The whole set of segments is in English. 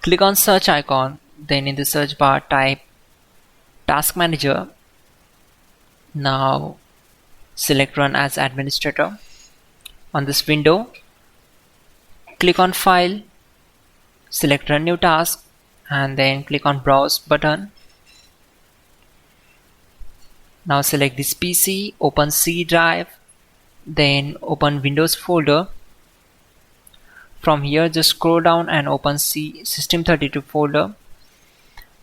Click on search icon, then in the search bar type Task Manager. Now select Run as Administrator. On this window, click on File, select Run New Task, and then click on Browse button. Now select this PC, open C drive, then open Windows folder. From here just scroll down and open C System32 folder.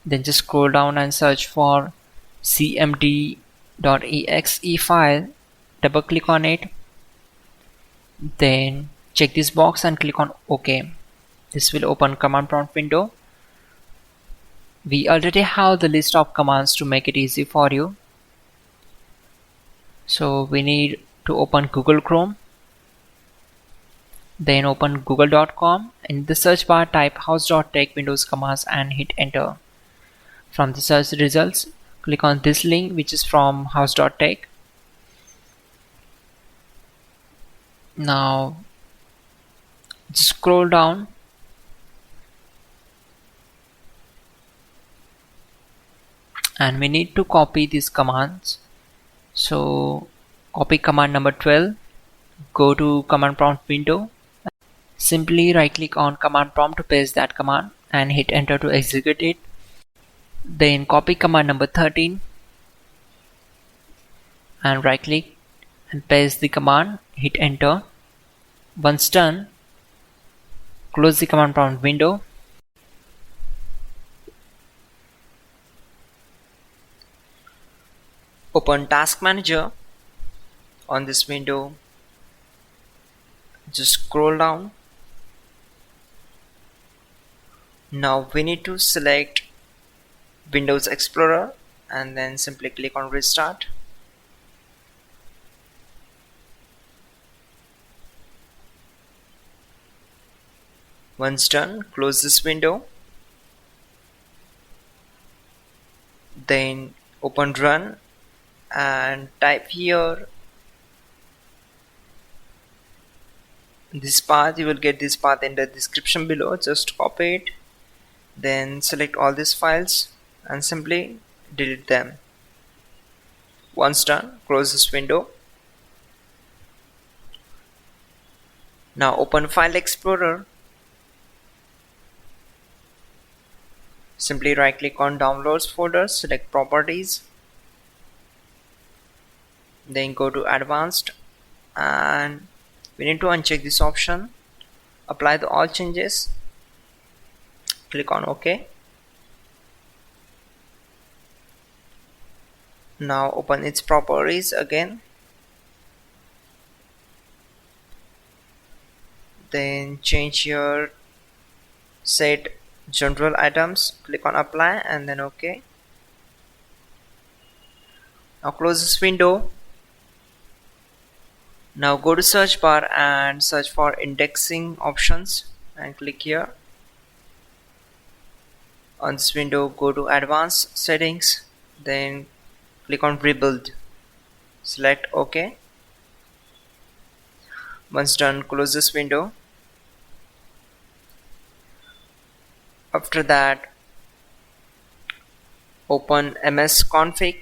Then just scroll down and search for cmd.exe file. Double click on it. Then check this box and click on OK. This will open command prompt window. We already have the list of commands to make it easy for you. So we need to open Google Chrome. Then open google.com. In the search bar type hows.tech Windows commands and hit enter. From the search results, click on this link which is from hows.tech. Now just scroll down and we need to copy these commands. So copy command number 12, go to command prompt window. Simply right click on command prompt to paste that command and hit enter to execute it. Then copy command number 13 and right click and paste the command, hit enter. Once done, close the command prompt window. Open Task Manager. On this window, just scroll down. Now we need to select Windows Explorer and then simply click on Restart. Once done, close this window. Then open Run and type here this path. You will get this path in the description below. Just copy it, then select all these files and simply delete them. Once done, close this window. Now open File Explorer. Simply right click on Downloads folder, select Properties, then go to Advanced and we need to uncheck this option. Apply the all changes. Click on OK. Now open its properties again. Then change your set general items. Click on apply and then OK. Now close this window. Now go to search bar and search for indexing options and click here. On this window, go to advanced settings, then click on rebuild. Select OK. Once done, close this window. After that, open msconfig.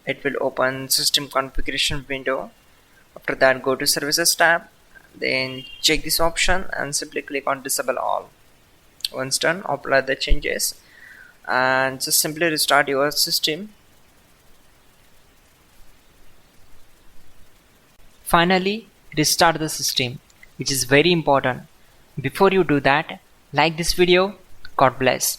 It will open system configuration window. After that, go to Services tab, then check this option and simply click on Disable All. Once done, apply the changes and just simply restart your system. Finally, restart the system, which is very important. Before you do that, like this video. God bless.